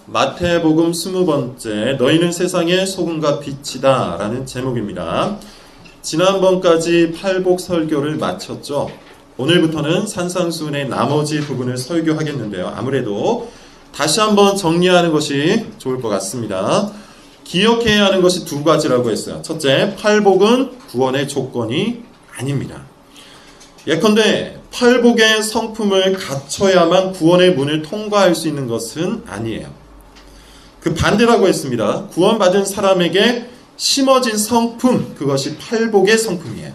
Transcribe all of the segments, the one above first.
마태복음 20번째 너희는 세상의 소금과 빛이다 라는 제목입니다. 지난번까지 팔복 설교를 마쳤죠. 오늘부터는 산상수훈의 나머지 부분을 설교하겠는데요. 아무래도 다시 한번 정리하는 것이 좋을 것 같습니다. 기억해야 하는 것이 두 가지라고 했어요. 첫째, 팔복은 구원의 조건이 아닙니다. 예컨대 팔복의 성품을 갖춰야만 구원의 문을 통과할 수 있는 것은 아니에요. 그 반대라고 했습니다. 구원받은 사람에게 심어진 성품, 그것이 팔복의 성품이에요.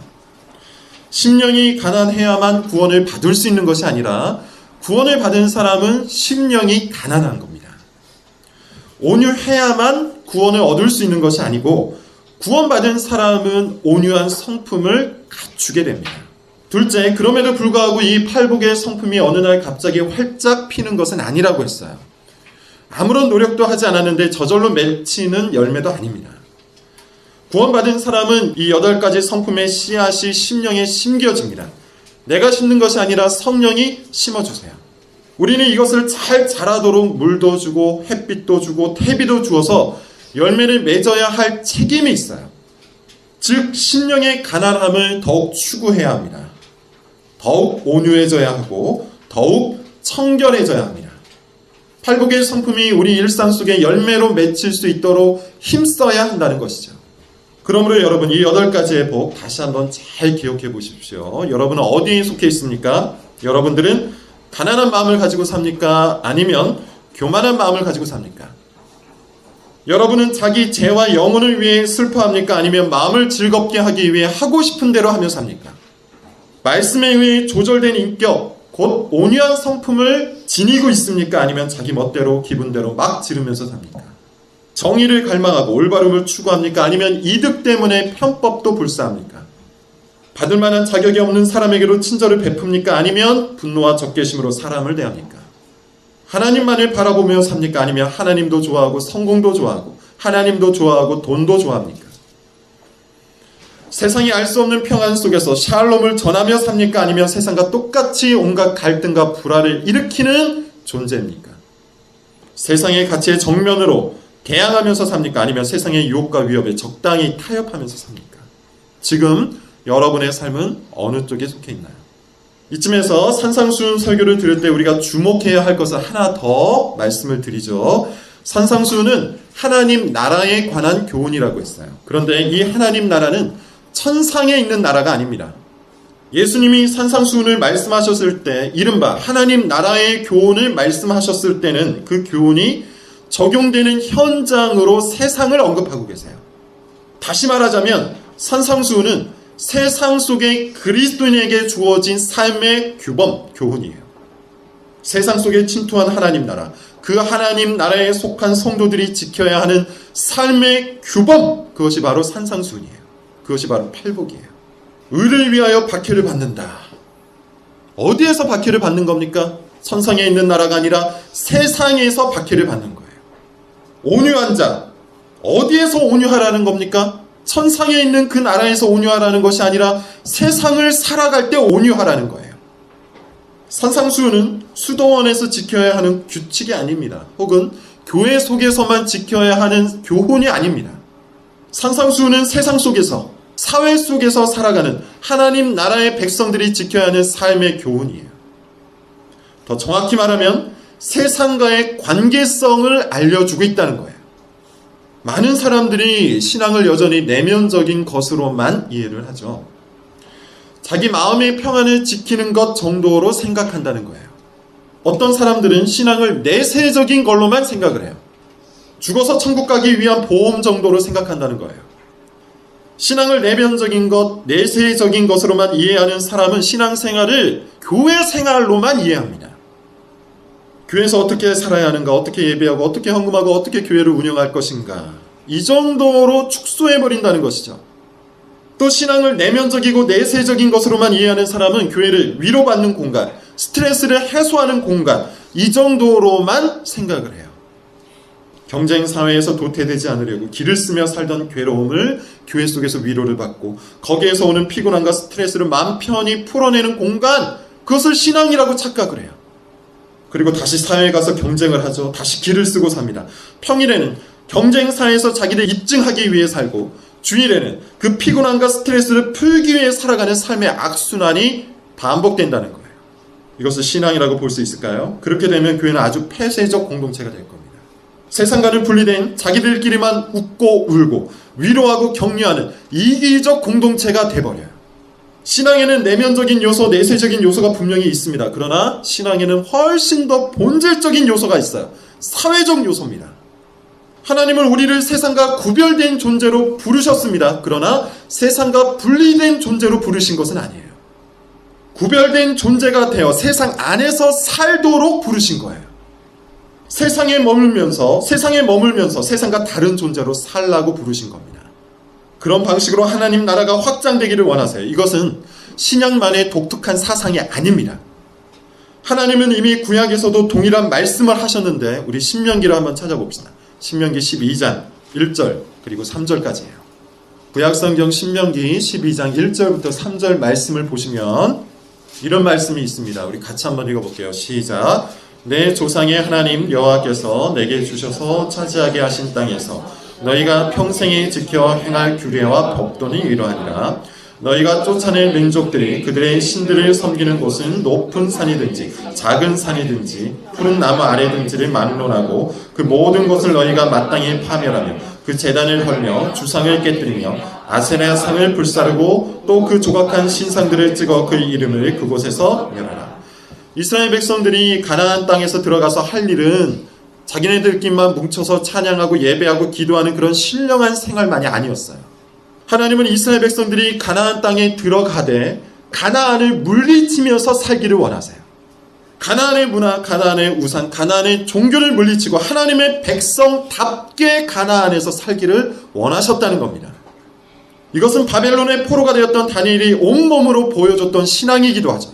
심령이 가난해야만 구원을 받을 수 있는 것이 아니라 구원을 받은 사람은 심령이 가난한 겁니다. 온유해야만 구원을 얻을 수 있는 것이 아니고 구원받은 사람은 온유한 성품을 갖추게 됩니다. 둘째, 그럼에도 불구하고 이 팔복의 성품이 어느 날 갑자기 활짝 피는 것은 아니라고 했어요. 아무런 노력도 하지 않았는데 저절로 맺히는 열매도 아닙니다. 구원받은 사람은 이 8가지 성품의 씨앗이 심령에 심겨집니다. 내가 심는 것이 아니라 성령이 심어주세요. 우리는 이것을 잘 자라도록 물도 주고 햇빛도 주고 퇴비도 주어서 열매를 맺어야 할 책임이 있어요. 즉 심령의 가난함을 더욱 추구해야 합니다. 더욱 온유해져야 하고 더욱 청결해져야 합니다. 팔복의 성품이 우리 일상 속에 열매로 맺힐 수 있도록 힘써야 한다는 것이죠. 그러므로 여러분, 이 8가지의 복 다시 한번 잘 기억해 보십시오. 여러분은 어디에 속해 있습니까? 여러분들은 가난한 마음을 가지고 삽니까? 아니면 교만한 마음을 가지고 삽니까? 여러분은 자기 죄와 영혼을 위해 슬퍼합니까? 아니면 마음을 즐겁게 하기 위해 하고 싶은 대로 하며 삽니까? 말씀에 의해 조절된 인격, 곧 온유한 성품을 지니고 있습니까? 아니면 자기 멋대로 기분대로 막 지르면서 삽니까? 정의를 갈망하고 올바름을 추구합니까? 아니면 이득 때문에 편법도 불사합니까? 받을 만한 자격이 없는 사람에게로 친절을 베풉니까? 아니면 분노와 적개심으로 사람을 대합니까? 하나님만을 바라보며 삽니까? 아니면 하나님도 좋아하고 성공도 좋아하고 하나님도 좋아하고 돈도 좋아합니까? 세상이 알 수 없는 평안 속에서 샬롬을 전하며 삽니까? 아니면 세상과 똑같이 온갖 갈등과 불화를 일으키는 존재입니까? 세상의 가치의 정면으로 대항하면서 삽니까? 아니면 세상의 유혹과 위협에 적당히 타협하면서 삽니까? 지금 여러분의 삶은 어느 쪽에 속해 있나요? 이쯤에서 산상수훈 설교를 들을 때 우리가 주목해야 할 것을 하나 더 말씀을 드리죠. 산상수훈은 하나님 나라에 관한 교훈이라고 했어요. 그런데 이 하나님 나라는 천상에 있는 나라가 아닙니다. 예수님이 산상수훈을 말씀하셨을 때 이른바 하나님 나라의 교훈을 말씀하셨을 때는 그 교훈이 적용되는 현장으로 세상을 언급하고 계세요. 다시 말하자면 산상수훈은 세상 속에 그리스도인에게 주어진 삶의 규범, 교훈이에요. 세상 속에 침투한 하나님 나라, 그 하나님 나라에 속한 성도들이 지켜야 하는 삶의 규범, 그것이 바로 산상수훈이에요. 그것이 바로 팔복이에요. 의를 위하여 박해를 받는다. 어디에서 박해를 받는 겁니까? 천상에 있는 나라가 아니라 세상에서 박해를 받는 거예요. 온유한 자, 어디에서 온유하라는 겁니까? 천상에 있는 그 나라에서 온유하라는 것이 아니라 세상을 살아갈 때 온유하라는 거예요. 산상수훈은 수도원에서 지켜야 하는 규칙이 아닙니다. 혹은 교회 속에서만 지켜야 하는 교훈이 아닙니다. 산상수훈은 세상 속에서, 사회 속에서 살아가는 하나님 나라의 백성들이 지켜야 하는 삶의 교훈이에요. 더 정확히 말하면 세상과의 관계성을 알려주고 있다는 거예요. 많은 사람들이 신앙을 여전히 내면적인 것으로만 이해를 하죠. 자기 마음의 평안을 지키는 것 정도로 생각한다는 거예요. 어떤 사람들은 신앙을 내세적인 걸로만 생각을 해요. 죽어서 천국 가기 위한 보험 정도로 생각한다는 거예요. 신앙을 내면적인 것, 내세적인 것으로만 이해하는 사람은 신앙생활을 교회 생활로만 이해합니다. 교회에서 어떻게 살아야 하는가, 어떻게 예배하고, 어떻게 헌금하고, 어떻게 교회를 운영할 것인가, 이 정도로 축소해버린다는 것이죠. 또 신앙을 내면적이고 내세적인 것으로만 이해하는 사람은 교회를 위로받는 공간, 스트레스를 해소하는 공간, 이 정도로만 생각을 해요. 경쟁 사회에서 도태되지 않으려고 길을 쓰며 살던 괴로움을 교회 속에서 위로를 받고 거기에서 오는 피곤함과 스트레스를 마음 편히 풀어내는 공간, 그것을 신앙이라고 착각을 해요. 그리고 다시 사회에 가서 경쟁을 하죠. 다시 길을 쓰고 삽니다. 평일에는 경쟁사에서 자기를 입증하기 위해 살고, 주일에는 그 피곤함과 스트레스를 풀기 위해 살아가는 삶의 악순환이 반복된다는 거예요. 이것을 신앙이라고 볼 수 있을까요? 그렇게 되면 교회는 아주 폐쇄적 공동체가 될 겁니다. 세상과는 분리된 자기들끼리만 웃고 울고 위로하고 격려하는 이기적 공동체가 돼버려요. 신앙에는 내면적인 요소, 내세적인 요소가 분명히 있습니다. 그러나 신앙에는 훨씬 더 본질적인 요소가 있어요. 사회적 요소입니다. 하나님은 우리를 세상과 구별된 존재로 부르셨습니다. 그러나 세상과 분리된 존재로 부르신 것은 아니에요. 구별된 존재가 되어 세상 안에서 살도록 부르신 거예요. 세상에 머물면서 세상과 다른 존재로 살라고 부르신 겁니다. 그런 방식으로 하나님 나라가 확장되기를 원하세요. 이것은 신약만의 독특한 사상이 아닙니다. 하나님은 이미 구약에서도 동일한 말씀을 하셨는데, 우리 신명기를 한번 찾아봅시다. 신명기 12장 1절 그리고 3절까지예요. 구약성경 신명기 12장 1절부터 3절 말씀을 보시면 이런 말씀이 있습니다. 우리 같이 한번 읽어볼게요. 시작. 내 조상의 하나님 여호와께서 내게 주셔서 차지하게 하신 땅에서 너희가 평생에 지켜 행할 규례와 법도는 이러하니라. 너희가 쫓아낸 민족들이 그들의 신들을 섬기는 곳은 높은 산이든지 작은 산이든지 푸른 나무 아래든지를 막론하고 그 모든 것을 너희가 마땅히 파멸하며 그 제단을 헐며 주상을 깨뜨리며 아세라 상을 불사르고 또 그 조각한 신상들을 찍어 그 이름을 그곳에서 멸하라. 이스라엘 백성들이 가나안 땅에서 들어가서 할 일은 자기네들끼리만 뭉쳐서 찬양하고 예배하고 기도하는 그런 신령한 생활만이 아니었어요. 하나님은 이스라엘 백성들이 가나안 땅에 들어가되 가나안을 물리치면서 살기를 원하세요. 가나안의 문화, 가나안의 우상, 가나안의 종교를 물리치고 하나님의 백성답게 가나안에서 살기를 원하셨다는 겁니다. 이것은 바벨론의 포로가 되었던 다니엘이 온몸으로 보여줬던 신앙이기도 하죠.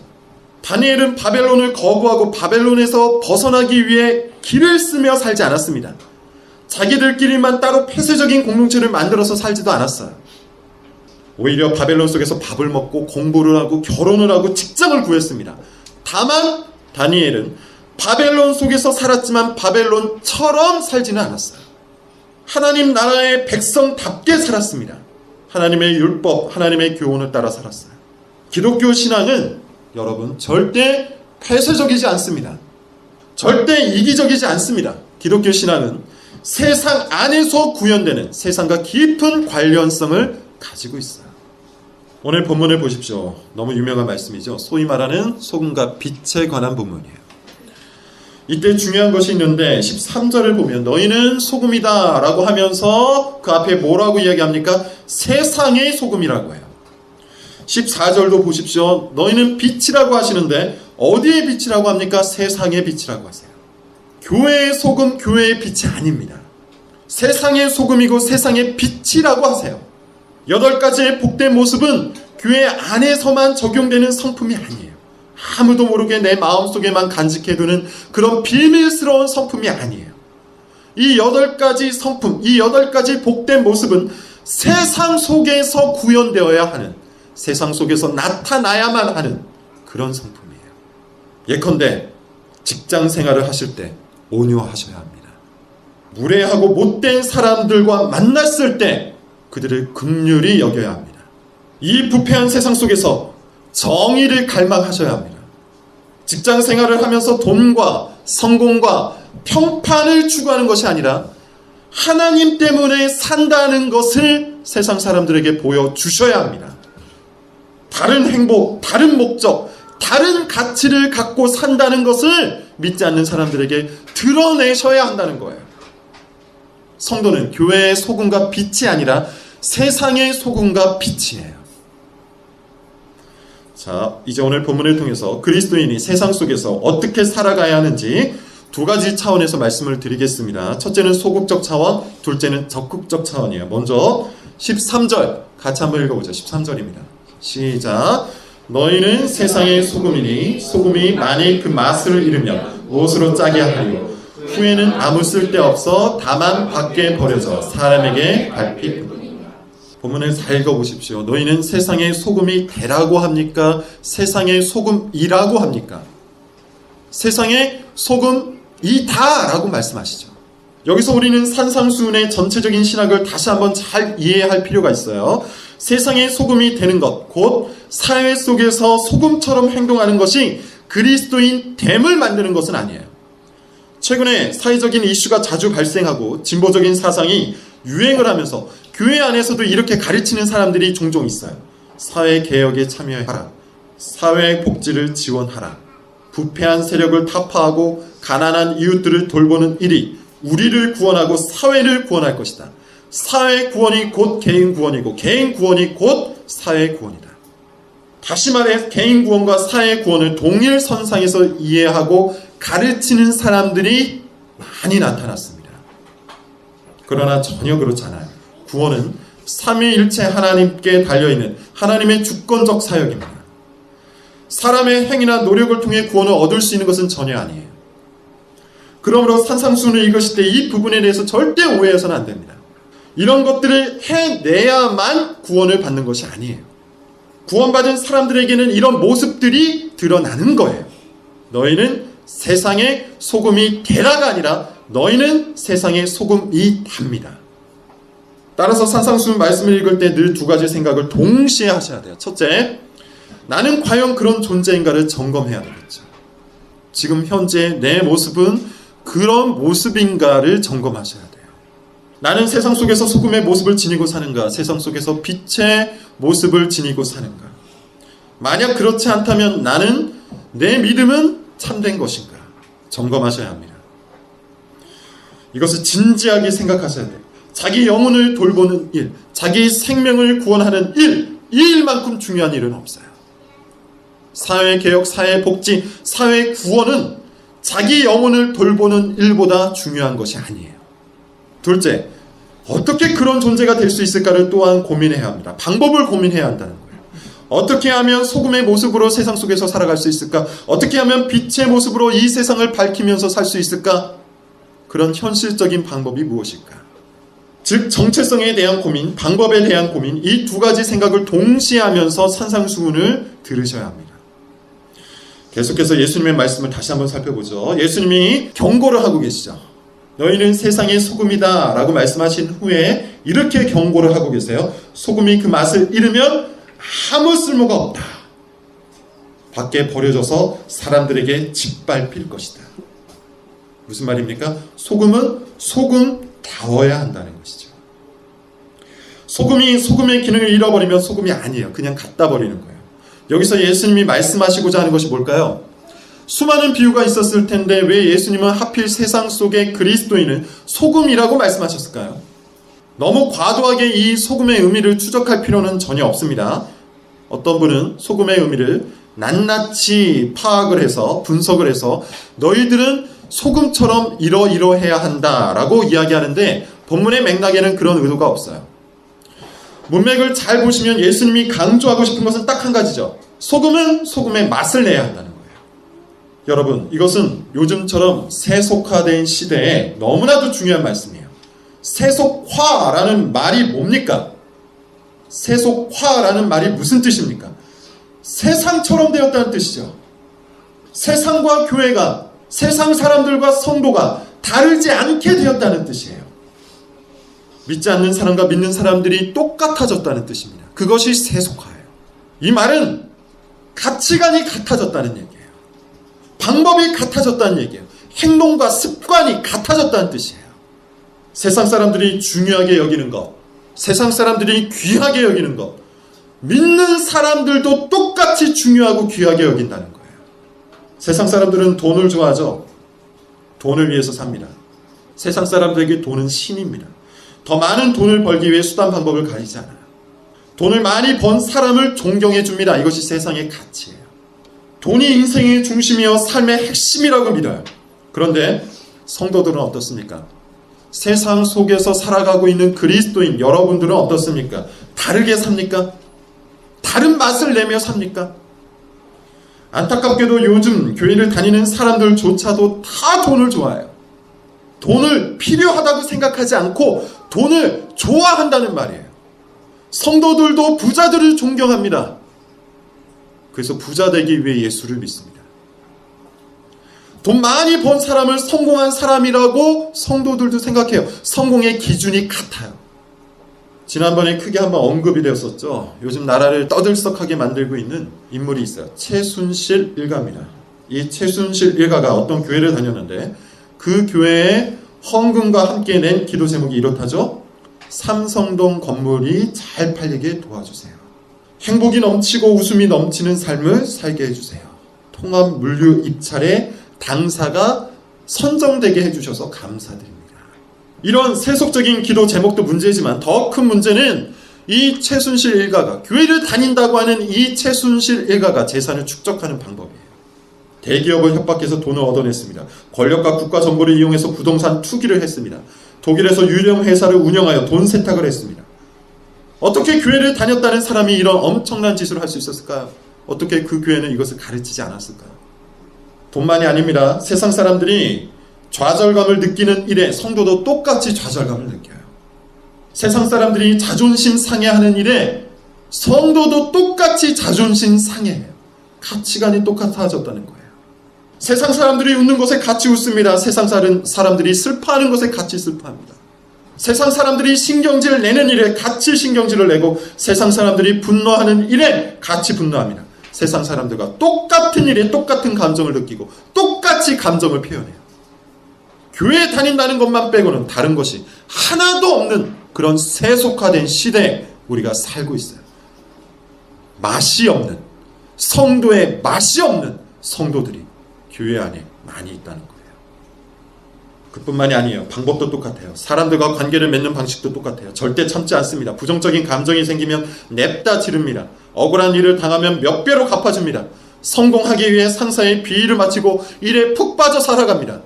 다니엘은 바벨론을 거부하고 바벨론에서 벗어나기 위해 길을 쓰며 살지 않았습니다. 자기들끼리만 따로 폐쇄적인 공동체를 만들어서 살지도 않았어요. 오히려 바벨론 속에서 밥을 먹고 공부를 하고 결혼을 하고 직장을 구했습니다. 다만 다니엘은 바벨론 속에서 살았지만 바벨론처럼 살지는 않았어요. 하나님 나라의 백성답게 살았습니다. 하나님의 율법, 하나님의 교훈을 따라 살았어요. 기독교 신앙은 여러분 절대 폐쇄적이지 않습니다. 절대 이기적이지 않습니다. 기독교 신앙은 세상 안에서 구현되는 세상과 깊은 관련성을 가지고 있어요. 오늘 본문을 보십시오. 너무 유명한 말씀이죠. 소위 말하는 소금과 빛에 관한 본문이에요. 이때 중요한 것이 있는데 13절을 보면 너희는 소금이다 라고 하면서 그 앞에 뭐라고 이야기합니까? 세상의 소금이라고 해요. 14절도 보십시오. 너희는 빛이라고 하시는데 어디의 빛이라고 합니까? 세상의 빛이라고 하세요. 교회의 소금, 교회의 빛이 아닙니다. 세상의 소금이고 세상의 빛이라고 하세요. 8가지의 복된 모습은 교회 안에서만 적용되는 성품이 아니에요. 아무도 모르게 내 마음속에만 간직해두는 그런 비밀스러운 성품이 아니에요. 이 8가지 성품, 이 8가지 복된 모습은 세상 속에서 구현되어야 하는, 세상 속에서 나타나야만 하는 그런 성품이에요. 예컨대 직장 생활을 하실 때 온유하셔야 합니다. 무례하고 못된 사람들과 만났을 때 그들을 긍휼히 여겨야 합니다. 이 부패한 세상 속에서 정의를 갈망하셔야 합니다. 직장 생활을 하면서 돈과 성공과 평판을 추구하는 것이 아니라 하나님 때문에 산다는 것을 세상 사람들에게 보여주셔야 합니다. 다른 행복, 다른 목적, 다른 가치를 갖고 산다는 것을 믿지 않는 사람들에게 드러내셔야 한다는 거예요. 성도는 교회의 소금과 빛이 아니라 세상의 소금과 빛이에요. 자, 이제 오늘 본문을 통해서 그리스도인이 세상 속에서 어떻게 살아가야 하는지 2가지 차원에서 말씀을 드리겠습니다. 첫째는 소극적 차원, 둘째는 적극적 차원이에요. 먼저 13절 같이 한번 읽어보죠. 13절입니다. 시작. 너희는 세상의 소금이니 소금이 만일 그 맛을 잃으면 무엇으로 짜게 하리요? 후에는 아무 쓸데없어 다만 밖에 버려져 사람에게 밟히고. 본문을 잘 읽어보십시오. 너희는 세상의 소금이 되라고 합니까? 세상의 소금이라고 합니까? 세상의 소금이다 라고 말씀하시죠. 여기서 우리는 산상수훈의 전체적인 신학을 다시 한번 잘 이해할 필요가 있어요. 세상의 소금이 되는 것, 곧 사회 속에서 소금처럼 행동하는 것이 그리스도인 됨을 만드는 것은 아니에요. 최근에 사회적인 이슈가 자주 발생하고 진보적인 사상이 유행을 하면서 교회 안에서도 이렇게 가르치는 사람들이 종종 있어요. 사회개혁에 참여하라. 사회복지를 지원하라. 부패한 세력을 타파하고 가난한 이웃들을 돌보는 일이 우리를 구원하고 사회를 구원할 것이다. 사회 구원이 곧 개인 구원이고 개인 구원이 곧 사회 구원이다. 다시 말해 개인 구원과 사회 구원을 동일 선상에서 이해하고 가르치는 사람들이 많이 나타났습니다. 그러나 전혀 그렇지 않아요. 구원은 삼위일체 하나님께 달려있는 하나님의 주권적 사역입니다. 사람의 행위나 노력을 통해 구원을 얻을 수 있는 것은 전혀 아니에요. 그러므로 산상수훈을 읽으실 때 이 부분에 대해서 절대 오해해서는 안 됩니다. 이런 것들을 해내야만 구원을 받는 것이 아니에요. 구원받은 사람들에게는 이런 모습들이 드러나는 거예요. 너희는 세상의 소금이 되라가 아니라 너희는 세상의 소금이 답니다. 따라서 산상수훈 말씀을 읽을 때 늘 두 가지 생각을 동시에 하셔야 돼요. 첫째, 나는 과연 그런 존재인가를 점검해야 되겠죠. 지금 현재 내 모습은 그런 모습인가를 점검하셔야 돼요. 나는 세상 속에서 소금의 모습을 지니고 사는가? 세상 속에서 빛의 모습을 지니고 사는가? 만약 그렇지 않다면 나는 내 믿음은 참된 것인가? 점검하셔야 합니다. 이것을 진지하게 생각하셔야 돼요. 자기 영혼을 돌보는 일, 자기 생명을 구원하는 일, 이 일만큼 중요한 일은 없어요. 사회개혁, 사회복지, 사회구원은 자기 영혼을 돌보는 일보다 중요한 것이 아니에요. 둘째, 어떻게 그런 존재가 될 수 있을까를 또한 고민해야 합니다. 방법을 고민해야 한다는 거예요. 어떻게 하면 소금의 모습으로 세상 속에서 살아갈 수 있을까? 어떻게 하면 빛의 모습으로 이 세상을 밝히면서 살 수 있을까? 그런 현실적인 방법이 무엇일까? 즉 정체성에 대한 고민, 방법에 대한 고민, 이 두 가지 생각을 동시에 하면서 산상수훈을 들으셔야 합니다. 계속해서 예수님의 말씀을 다시 한번 살펴보죠. 예수님이 경고를 하고 계시죠. 너희는 세상의 소금이다 라고 말씀하신 후에 이렇게 경고를 하고 계세요. 소금이 그 맛을 잃으면 아무 쓸모가 없다. 밖에 버려져서 사람들에게 짓밟힐 것이다. 무슨 말입니까? 소금은 소금다워야 한다는 것이죠. 소금이 소금의 기능을 잃어버리면 소금이 아니에요. 그냥 갖다 버리는 거예요. 여기서 예수님이 말씀하시고자 하는 것이 뭘까요? 수많은 비유가 있었을 텐데 왜 예수님은 하필 세상 속의 그리스도인은 소금이라고 말씀하셨을까요? 너무 과도하게 이 소금의 의미를 추적할 필요는 전혀 없습니다. 어떤 분은 소금의 의미를 낱낱이 파악을 해서 분석을 해서 너희들은 소금처럼 이러이러해야 한다라고 이야기하는데 본문의 맥락에는 그런 의도가 없어요. 문맥을 잘 보시면 예수님이 강조하고 싶은 것은 딱 한 가지죠. 소금은 소금의 맛을 내야 한다는 거예요. 여러분, 이것은 요즘처럼 세속화된 시대에 너무나도 중요한 말씀이에요. 세속화라는 말이 뭡니까? 세속화라는 말이 무슨 뜻입니까? 세상처럼 되었다는 뜻이죠. 세상과 교회가, 세상 사람들과 성도가 다르지 않게 되었다는 뜻이에요. 믿지 않는 사람과 믿는 사람들이 똑같아졌다는 뜻입니다. 그것이 세속화예요. 이 말은 가치관이 같아졌다는 얘기예요. 방법이 같아졌다는 얘기예요. 행동과 습관이 같아졌다는 뜻이에요. 세상 사람들이 중요하게 여기는 것, 세상 사람들이 귀하게 여기는 것, 믿는 사람들도 똑같이 중요하고 귀하게 여긴다는 거예요. 세상 사람들은 돈을 좋아하죠. 돈을 위해서 삽니다. 세상 사람들에게 돈은 신입니다. 더 많은 돈을 벌기 위해 수단 방법을 가리지 않아요. 돈을 많이 번 사람을 존경해 줍니다. 이것이 세상의 가치예요. 돈이 인생의 중심이요 삶의 핵심이라고 믿어요. 그런데 성도들은 어떻습니까? 세상 속에서 살아가고 있는 그리스도인 여러분들은 어떻습니까? 다르게 삽니까? 다른 맛을 내며 삽니까? 안타깝게도 요즘 교회를 다니는 사람들조차도 다 돈을 좋아해요. 돈을 필요하다고 생각하지 않고 돈을 좋아한다는 말이에요. 성도들도 부자들을 존경합니다. 그래서 부자 되기 위해 예수를 믿습니다. 돈 많이 번 사람을 성공한 사람이라고 성도들도 생각해요. 성공의 기준이 같아요. 지난번에 크게 한번 언급이 되었었죠. 요즘 나라를 떠들썩하게 만들고 있는 인물이 있어요. 최순실 일가입니다. 이 최순실 일가가 어떤 교회를 다녔는데 그 교회에 헌금과 함께 낸 기도 제목이 이렇다죠. 삼성동 건물이 잘 팔리게 도와주세요. 행복이 넘치고 웃음이 넘치는 삶을 살게 해주세요. 통합 물류 입찰에 당사가 선정되게 해주셔서 감사드립니다. 이런 세속적인 기도 제목도 문제지만 더 큰 문제는 이 최순실 일가가, 교회를 다닌다고 하는 이 최순실 일가가 재산을 축적하는 방법이에요. 대기업을 협박해서 돈을 얻어냈습니다. 권력과 국가 정보를 이용해서 부동산 투기를 했습니다. 독일에서 유령 회사를 운영하여 돈 세탁을 했습니다. 어떻게 교회를 다녔다는 사람이 이런 엄청난 짓을 할 수 있었을까요? 어떻게 그 교회는 이것을 가르치지 않았을까요? 돈만이 아닙니다. 세상 사람들이 좌절감을 느끼는 일에 성도도 똑같이 좌절감을 느껴요. 세상 사람들이 자존심 상해하는 일에 성도도 똑같이 자존심 상해해요. 가치관이 똑같아졌다는 거예요. 세상 사람들이 웃는 것에 같이 웃습니다. 세상 사람들이 슬퍼하는 것에 같이 슬퍼합니다. 세상 사람들이 신경질을 내는 일에 같이 신경질을 내고 세상 사람들이 분노하는 일에 같이 분노합니다. 세상 사람들과 똑같은 일에 똑같은 감정을 느끼고 똑같이 감정을 표현해요. 교회에 다닌다는 것만 빼고는 다른 것이 하나도 없는 그런 세속화된 시대에 우리가 살고 있어요. 맛이 없는, 성도의 맛이 없는 성도들이 교회 안에 많이 있다는 거예요. 그뿐만이 아니에요. 방법도 똑같아요. 사람들과 관계를 맺는 방식도 똑같아요. 절대 참지 않습니다. 부정적인 감정이 생기면 냅다 지릅니다. 억울한 일을 당하면 몇 배로 갚아줍니다. 성공하기 위해 상사의 비위를 마치고 일에 푹 빠져 살아갑니다.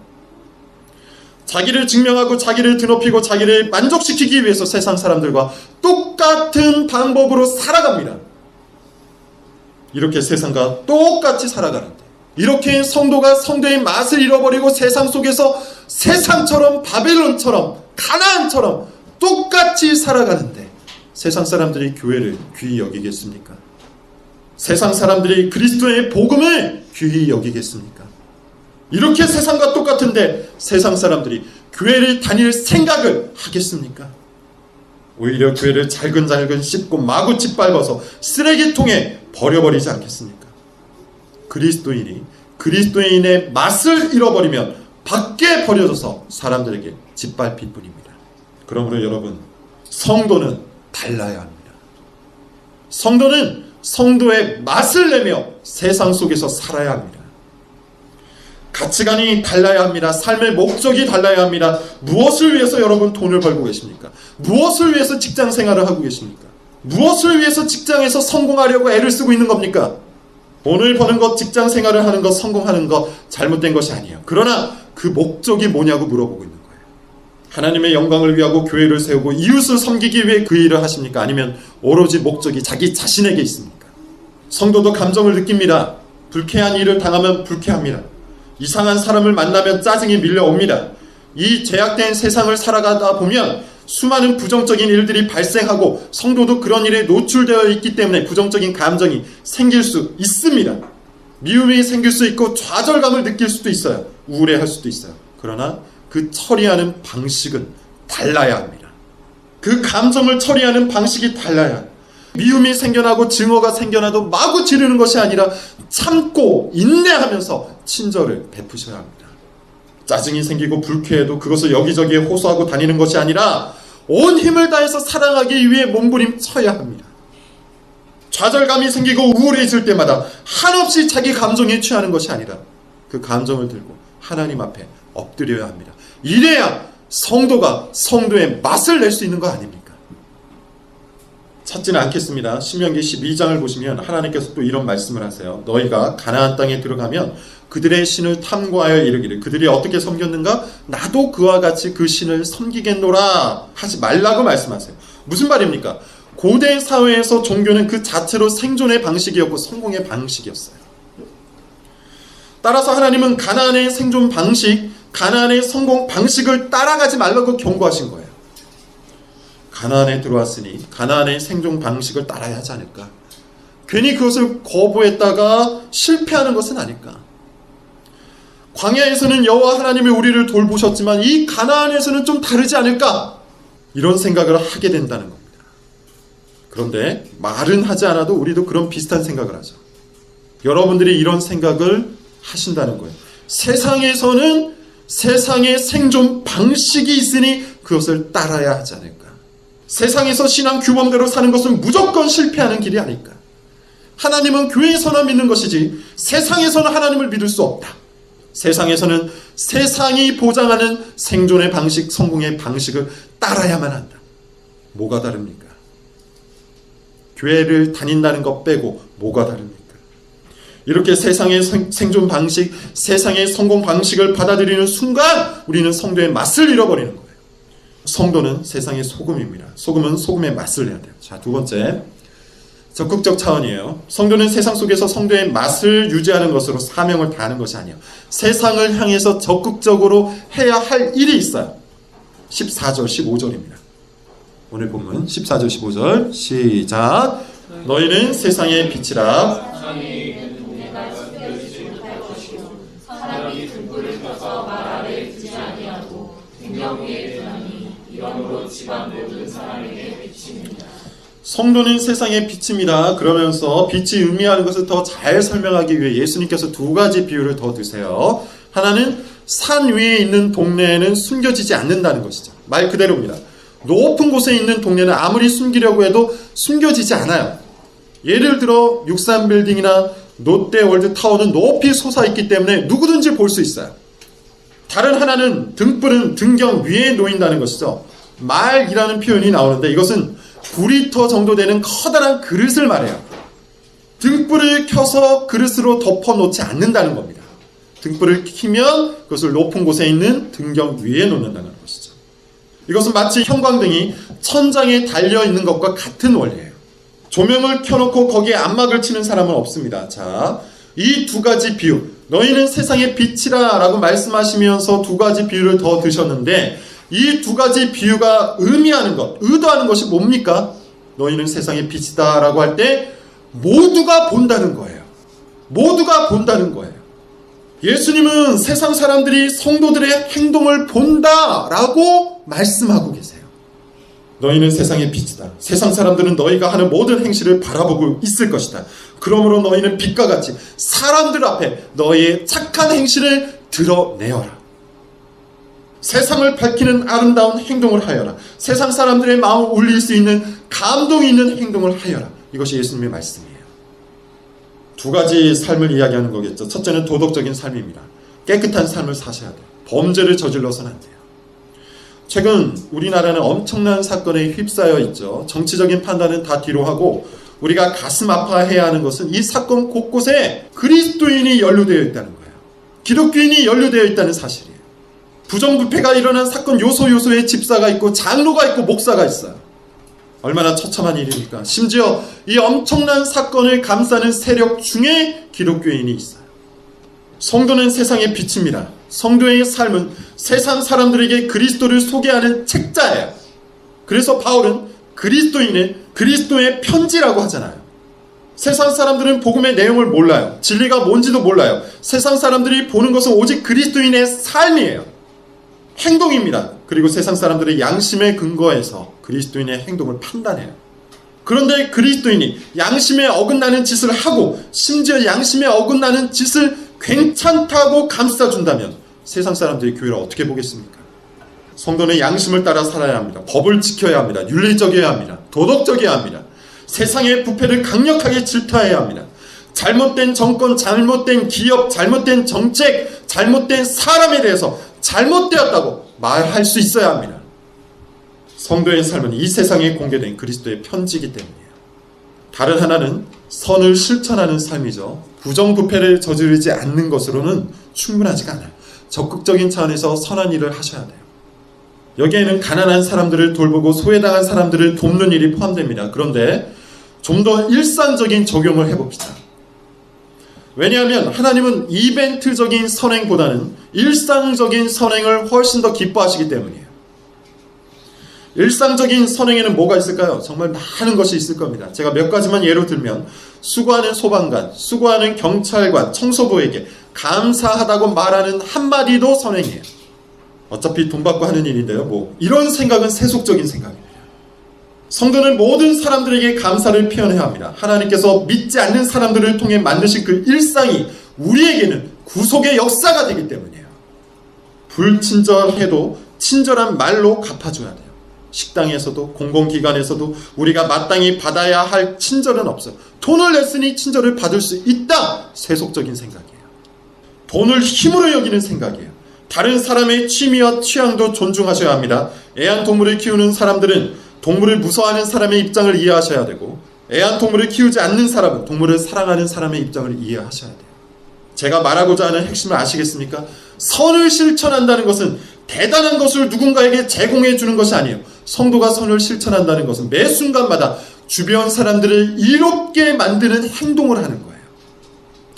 자기를 증명하고 자기를 드높이고 자기를 만족시키기 위해서 세상 사람들과 똑같은 방법으로 살아갑니다. 이렇게 세상과 똑같이 살아가는데, 이렇게 성도가 성도의 맛을 잃어버리고 세상 속에서 세상처럼 바벨론처럼 가나안처럼 똑같이 살아가는데 세상 사람들이 교회를 귀히 여기겠습니까? 세상 사람들이 그리스도의 복음을 귀히 여기겠습니까? 이렇게 세상과 똑같은데 세상 사람들이 교회를 다닐 생각을 하겠습니까? 오히려 교회를 잘근잘근 씹고 마구 짓밟아서 쓰레기통에 버려버리지 않겠습니까? 그리스도인의 맛을 잃어버리면 밖에 버려져서 사람들에게 짓밟힐 뿐입니다. 그러므로 여러분, 성도는 달라야 합니다. 성도는 성도의 맛을 내며 세상 속에서 살아야 합니다. 가치관이 달라야 합니다. 삶의 목적이 달라야 합니다. 무엇을 위해서 여러분 돈을 벌고 계십니까? 무엇을 위해서 직장 생활을 하고 계십니까? 무엇을 위해서 직장에서 성공하려고 애를 쓰고 있는 겁니까? 돈을 버는 것, 직장 생활을 하는 것, 성공하는 것 잘못된 것이 아니에요. 그러나 그 목적이 뭐냐고 물어보고 있는 거예요. 하나님의 영광을 위하고 교회를 세우고 이웃을 섬기기 위해 그 일을 하십니까? 아니면 오로지 목적이 자기 자신에게 있습니까? 성도도 감정을 느낍니다. 불쾌한 일을 당하면 불쾌합니다. 이상한 사람을 만나면 짜증이 밀려옵니다. 이 죄악된 세상을 살아가다 보면 수많은 부정적인 일들이 발생하고 성도도 그런 일에 노출되어 있기 때문에 부정적인 감정이 생길 수 있습니다. 미움이 생길 수 있고 좌절감을 느낄 수도 있어요. 우울해할 수도 있어요. 그러나 그 처리하는 방식은 달라야 합니다. 그 감정을 처리하는 방식이 달라야 합니다. 미움이 생겨나고 증오가 생겨나도 마구 지르는 것이 아니라 참고 인내하면서 친절을 베푸셔야 합니다. 짜증이 생기고 불쾌해도 그것을 여기저기에 호소하고 다니는 것이 아니라 온 힘을 다해서 사랑하기 위해 몸부림쳐야 합니다. 좌절감이 생기고 우울해질 때마다 한없이 자기 감정에 취하는 것이 아니라 그 감정을 들고 하나님 앞에 엎드려야 합니다. 이래야 성도가 성도의 맛을 낼 수 있는 거 아닙니까? 찾지는 않겠습니다. 신명기 12장을 보시면 하나님께서 또 이런 말씀을 하세요. 너희가 가나안 땅에 들어가면 그들의 신을 탐구하여 이르기를 그들이 어떻게 섬겼는가? 나도 그와 같이 그 신을 섬기겠노라 하지 말라고 말씀하세요. 무슨 말입니까? 고대 사회에서 종교는 그 자체로 생존의 방식이었고 성공의 방식이었어요. 따라서 하나님은 가나안의 생존 방식, 가나안의 성공 방식을 따라가지 말라고 경고하신 거예요. 가나안에 들어왔으니 가나안의 생존 방식을 따라야 하지 않을까? 괜히 그것을 거부했다가 실패하는 것은 아닐까? 광야에서는 여호와 하나님이 우리를 돌보셨지만 이 가나안에서는 좀 다르지 않을까? 이런 생각을 하게 된다는 겁니다. 그런데 말은 하지 않아도 우리도 그런 비슷한 생각을 하죠. 여러분들이 이런 생각을 하신다는 거예요. 세상에서는 세상의 생존 방식이 있으니 그것을 따라야 하지 않을까? 세상에서 신앙 규범대로 사는 것은 무조건 실패하는 길이 아닐까? 하나님은 교회에서나 믿는 것이지 세상에서는 하나님을 믿을 수 없다. 세상에서는 세상이 보장하는 생존의 방식, 성공의 방식을 따라야만 한다. 뭐가 다릅니까? 교회를 다닌다는 것 빼고 뭐가 다릅니까? 이렇게 세상의 생존 방식, 세상의 성공 방식을 받아들이는 순간 우리는 성도의 맛을 잃어버리는 거예요. 성도는 세상의 소금입니다. 소금은 소금의 맛을 내야 돼요. 자, 두 번째, 적극적 차원이에요. 성도는 세상 속에서 성도의 맛을 유지하는 것으로 사명을 다하는 것이 아니에요. 세상을 향해서 적극적으로 해야 할 일이 있어요. 14절, 15절입니다. 오늘 본문 14절, 15절 시작. 너희는 세상의 빛이라. 사람이 등불을 켜서 말 아래 두지 아니하고 등경 위에 두나니 이러므로 집안 모든 사람에게 비칩니다. 성도는 세상의 빛입니다. 그러면서 빛이 의미하는 것을 더 잘 설명하기 위해 예수님께서 두 가지 비유를 더 드세요. 하나는 산 위에 있는 동네에는 숨겨지지 않는다는 것이죠. 말 그대로입니다. 높은 곳에 있는 동네는 아무리 숨기려고 해도 숨겨지지 않아요. 예를 들어 63빌딩이나 롯데월드타워는 높이 솟아있기 때문에 누구든지 볼 수 있어요. 다른 하나는 등불은 등경 위에 놓인다는 것이죠. 말이라는 표현이 나오는데 이것은 9리터 정도 되는 커다란 그릇을 말해요. 등불을 켜서 그릇으로 덮어놓지 않는다는 겁니다. 등불을 켜면 그것을 높은 곳에 있는 등경 위에 놓는다는 것이죠. 이것은 마치 형광등이 천장에 달려있는 것과 같은 원리예요. 조명을 켜놓고 거기에 안막을 치는 사람은 없습니다. 자, 이 두 가지 비유, 너희는 세상의 빛이라 라고 말씀하시면서 두 가지 비유를 더 드셨는데 이 두 가지 비유가 의미하는 것, 의도하는 것이 뭡니까? 너희는 세상의 빛이다 라고 할 때 모두가 본다는 거예요. 모두가 본다는 거예요. 예수님은 세상 사람들이 성도들의 행동을 본다 라고 말씀하고 계세요. 너희는 세상의 빛이다. 세상 사람들은 너희가 하는 모든 행실을 바라보고 있을 것이다. 그러므로 너희는 빛과 같이 사람들 앞에 너희의 착한 행실을 드러내어라. 세상을 밝히는 아름다운 행동을 하여라. 세상 사람들의 마음을 울릴 수 있는 감동이 있는 행동을 하여라. 이것이 예수님의 말씀이에요. 두 가지 삶을 이야기하는 거겠죠. 첫째는 도덕적인 삶입니다. 깨끗한 삶을 사셔야 돼요. 범죄를 저질러서는 안 돼요. 최근 우리나라는 엄청난 사건에 휩싸여 있죠. 정치적인 판단은 다 뒤로 하고 우리가 가슴 아파해야 하는 것은 이 사건 곳곳에 그리스도인이 연루되어 있다는 거예요. 기독교인이 연루되어 있다는 사실이에요. 부정부패가 일어난 사건 요소요소에 집사가 있고 장로가 있고 목사가 있어요. 얼마나 처참한 일입니까? 심지어 이 엄청난 사건을 감싸는 세력 중에 기독교인이 있어요. 성도는 세상의 빛입니다. 성도의 삶은 세상 사람들에게 그리스도를 소개하는 책자예요. 그래서 바울은 그리스도의 편지라고 하잖아요. 세상 사람들은 복음의 내용을 몰라요. 진리가 뭔지도 몰라요. 세상 사람들이 보는 것은 오직 그리스도인의 삶이에요. 행동입니다. 그리고 세상 사람들의 양심에 근거해서 그리스도인의 행동을 판단해요. 그런데 그리스도인이 양심에 어긋나는 짓을 하고 심지어 양심에 어긋나는 짓을 괜찮다고 감싸준다면 세상 사람들이 교회를 어떻게 보겠습니까? 성도는 양심을 따라 살아야 합니다. 법을 지켜야 합니다. 윤리적이어야 합니다. 도덕적이어야 합니다. 세상의 부패를 강력하게 질타해야 합니다. 잘못된 정권, 잘못된 기업, 잘못된 정책, 잘못된 사람에 대해서 잘못되었다고 말할 수 있어야 합니다. 성도의 삶은 이 세상에 공개된 그리스도의 편지이기 때문이에요. 다른 하나는 선을 실천하는 삶이죠. 부정부패를 저지르지 않는 것으로는 충분하지가 않아요. 적극적인 차원에서 선한 일을 하셔야 돼요. 여기에는 가난한 사람들을 돌보고 소외당한 사람들을 돕는 일이 포함됩니다. 그런데 좀 더 일상적인 적용을 해봅시다. 왜냐하면 하나님은 이벤트적인 선행보다는 일상적인 선행을 훨씬 더 기뻐하시기 때문이에요. 일상적인 선행에는 뭐가 있을까요? 정말 많은 것이 있을 겁니다. 제가 몇 가지만 예로 들면 수고하는 소방관, 수고하는 경찰관, 청소부에게 감사하다고 말하는 한마디도 선행이에요. 어차피 돈 받고 하는 일인데요. 이런 생각은 세속적인 생각입니다. 성도는 모든 사람들에게 감사를 표현해야 합니다. 하나님께서 믿지 않는 사람들을 통해 만드신 그 일상이 우리에게는 구속의 역사가 되기 때문이에요. 불친절해도 친절한 말로 갚아줘야 돼요. 식당에서도 공공기관에서도 우리가 마땅히 받아야 할 친절은 없어요. 돈을 냈으니 친절을 받을 수 있다. 세속적인 생각이에요. 돈을 힘으로 여기는 생각이에요. 다른 사람의 취미와 취향도 존중하셔야 합니다. 애완동물을 키우는 사람들은 동물을 무서워하는 사람의 입장을 이해하셔야 되고, 애완동물을 키우지 않는 사람은 동물을 사랑하는 사람의 입장을 이해하셔야 돼요. 제가 말하고자 하는 핵심을 아시겠습니까? 선을 실천한다는 것은 대단한 것을 누군가에게 제공해 주는 것이 아니에요. 성도가 선을 실천한다는 것은 매 순간마다 주변 사람들을 이롭게 만드는 행동을 하는 거예요.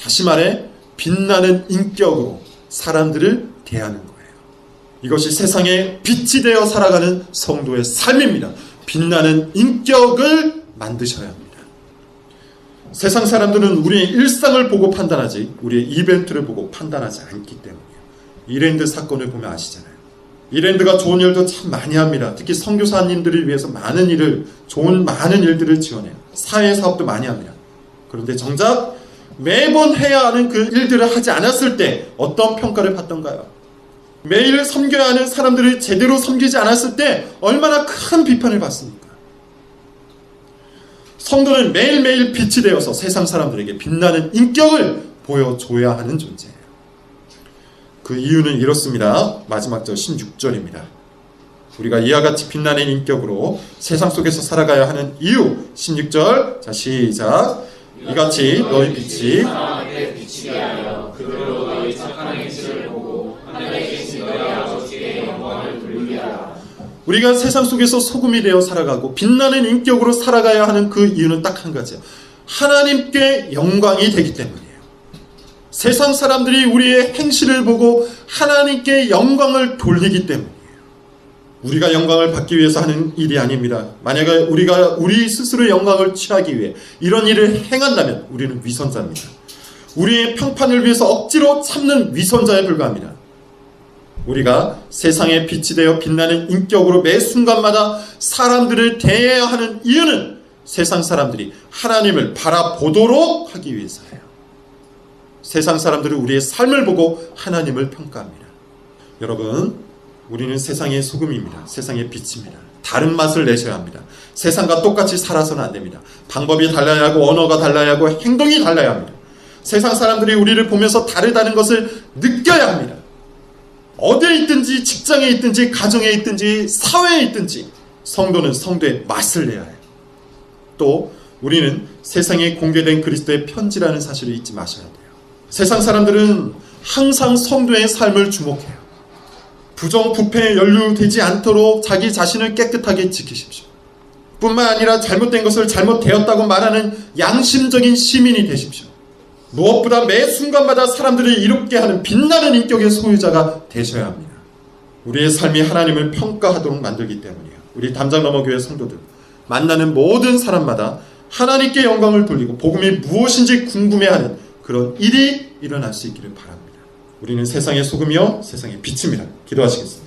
다시 말해 빛나는 인격으로 사람들을 대하는 거예요. 이것이 세상에 빛이 되어 살아가는 성도의 삶입니다. 빛나는 인격을 만드셔야 합니다. 세상 사람들은 우리의 일상을 보고 판단하지 우리의 이벤트를 보고 판단하지 않기 때문이에요. 이랜드 사건을 보면 아시잖아요. 이랜드가 좋은 일도 참 많이 합니다. 특히 선교사님들을 위해서 많은 일들을 지원해요. 사회사업도 많이 합니다. 그런데 정작 매번 해야 하는 그 일들을 하지 않았을 때 어떤 평가를 받던가요? 매일 섬겨야 하는 사람들을 제대로 섬기지 않았을 때 얼마나 큰 비판을 받습니까? 성도는 매일매일 빛이 되어서 세상 사람들에게 빛나는 인격을 보여줘야 하는 존재예요. 그 이유는 이렇습니다. 마지막 절 16절입니다. 우리가 이와 같이 빛나는 인격으로 세상 속에서 살아가야 하는 이유. 16절. 자, 시작. 이같이 너희 빛이 사람에게 비치게 하여 그들로 너희 착한 행실을 보고 하늘에 계신 너희 아버지의 영광을 돌리게 하라. 우리가 세상 속에서 소금이 되어 살아가고 빛나는 인격으로 살아가야 하는 그 이유는 딱 한 가지예요. 하나님께 영광이 되기 때문이에요. 세상 사람들이 우리의 행실을 보고 하나님께 영광을 돌리기 때문이에요. 우리가 영광을 받기 위해서 하는 일이 아닙니다. 만약에 우리가 우리 스스로의 영광을 취하기 위해 이런 일을 행한다면 우리는 위선자입니다. 우리의 평판을 위해서 억지로 참는 위선자에 불과합니다. 우리가 세상에 빛이 되어 빛나는 인격으로 매 순간마다 사람들을 대해야 하는 이유는 세상 사람들이 하나님을 바라보도록 하기 위해서예요. 세상 사람들은 우리의 삶을 보고 하나님을 평가합니다. 여러분, 우리는 세상의 소금입니다. 세상의 빛입니다. 다른 맛을 내셔야 합니다. 세상과 똑같이 살아서는 안 됩니다. 방법이 달라야 하고 언어가 달라야 하고 행동이 달라야 합니다. 세상 사람들이 우리를 보면서 다르다는 것을 느껴야 합니다. 어디에 있든지 직장에 있든지 가정에 있든지 사회에 있든지 성도는 성도의 맛을 내야 해요. 또 우리는 세상에 공개된 그리스도의 편지라는 사실을 잊지 마셔야 돼요. 세상 사람들은 항상 성도의 삶을 주목해요. 부정부패에 연루되지 않도록 자기 자신을 깨끗하게 지키십시오. 뿐만 아니라 잘못된 것을 잘못되었다고 말하는 양심적인 시민이 되십시오. 무엇보다 매 순간마다 사람들을 이롭게 하는 빛나는 인격의 소유자가 되셔야 합니다. 우리의 삶이 하나님을 평가하도록 만들기 때문이에요. 우리 담장너머교회 성도들, 만나는 모든 사람마다 하나님께 영광을 돌리고 복음이 무엇인지 궁금해하는 그런 일이 일어날 수 있기를 바랍니다. 우리는 세상의 소금이요 세상의 빛입니다. 기도하시겠습니다.